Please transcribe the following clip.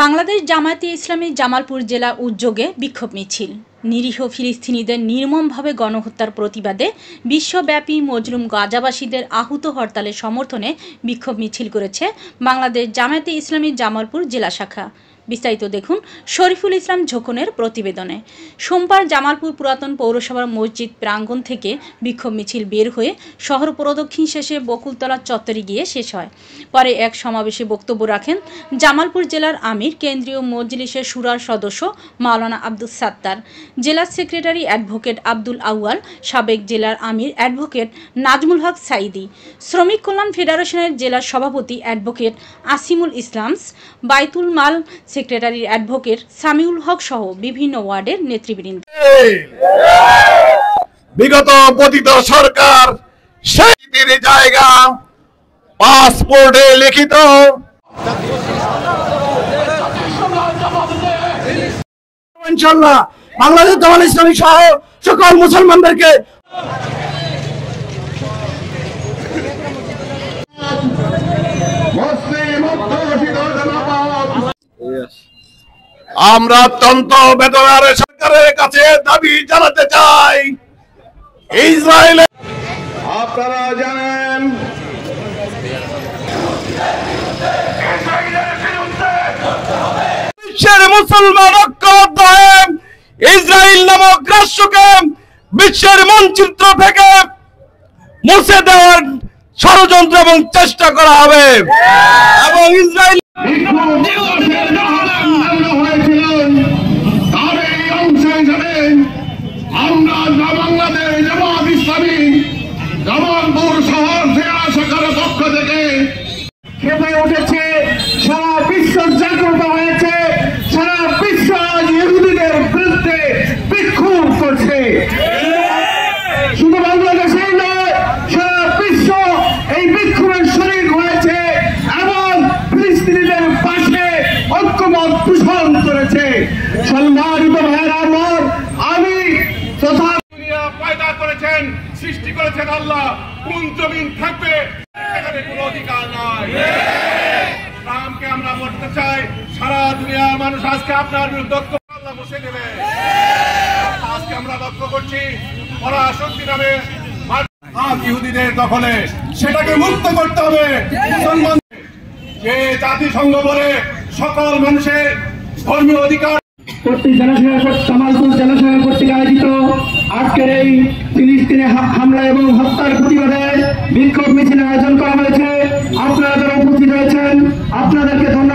বাংলাদেশ জামায়াতে ইসলামী জামালপুর জেলা উদ্যোগে বিক্ষোভ মিছিল। নিরীহ ফিলিস্তিনিদের নির্মমভাবে গণহত্যার প্রতিবাদে বিশ্বব্যাপী মজলুম গাজাবাসীদের আহত হরতালের সমর্থনে বিক্ষোভ মিছিল করেছে বাংলাদেশ জামায়াতে ইসলামী জামালপুর জেলা শাখা। বিস্তারিত দেখুন শরীফুল ইসলাম ঝোকনের প্রতিবেদনে। সোমবার জামালপুর পুরাতন পৌরসভার মসজিদ প্রাঙ্গণ থেকে বিক্ষোভ মিছিল বের হয়ে শহর প্রদক্ষিণ শেষে বকুলতলা চত্বরে গিয়ে শেষ হয়। পরে এক সমাবেশে বক্তব্য রাখেন জামালপুর জেলার আমির, কেন্দ্রীয় মজলিসের শুরার সদস্য মাওলানা আব্দুস সাত্তার, জেলা সেক্রেটারি অ্যাডভোকেট আব্দুল আউয়াল, সাবেক জেলার আমির অ্যাডভোকেট নাজমুল হক সাইদি, শ্রমিক কল্যাণ ফেডারেশনের জেলার সভাপতি অ্যাডভোকেট আসিমুল ইসলাম, বাইতুল মাল সেক্রেটারি অ্যাডভোকেট সামিউল হক সহ বিভিন্ন ওয়ার্ডের নেতৃবৃন্দ। বিগত পতিত সরকার সেই জায়গা পাসপোর্টে লিখিত ইনশাআল্লাহ বাংলাদেশ জামাত ইসলামী সহ সকল মুসলমানদেরকে আমরা অত্যন্ত বেদনার সরকারের কাছে দাবি জানাতে চাই। ইসরায়েল আপনারা জানেন বিশ্বের মুসলমান ঐক্যবদ্ধ হয়ে ইসরায়েল নামক রাষ্ট্রকে বিশ্বের মানচিত্র থেকে মুছে দেওয়ার ষড়যন্ত্র এবং চেষ্টা করা হবে এবং ইসরায়েল বাংলাদেশ জামাত ইসলামী জামালপুর শহর জেলা শাখার পক্ষ থেকে খেপে উঠেছে, সারা বিশ্ব জাগ্রত হয়েছে, সারা বিশ্ব ইহুদিদের বিরুদ্ধে বিক্ষোভ করছে। শুধু বাংলাদেশেই নয়, সারা বিশ্ব এই বিক্ষোভের শরীক হয়েছে এবং ফিলিস্তিনিদের পাশে ঐক্যমত পোষণ করেছে। সম্মানিত ভাইরা আমার, আমি তথা পয়দা করেছেন, সৃষ্টি করেছেন আল্লাহ, কোন জমিন থাকবে সেখানে কোনো অধিকার নাই। ইসলামকে আমরা বলতে চাই, সারা দুনিয়ার মানুষ আজকে আপনার বিরুদ্ধে আল্লাহ বসে দেবে। আজকে আমরা লক্ষ্য করছি পরাশক্তি নামে ইহুদিদের দখলে, সেটাকে মুক্ত করতে হবে। মুসলমান যে জাতিসংঘ বলে সকল মানুষের ধর্মীয় অধিকার জামালপুর জেলাশাখা কর্তৃক আয়োজিত আজকের এই ফিলিস্তিনে হামলা এবং হত্যার প্রতিবাদে বিক্ষোভ মিছিলের আয়োজন করা হয়েছে। আপনারা যারা উপস্থিত হয়েছেন আপনাদেরকে ধন্যবাদ।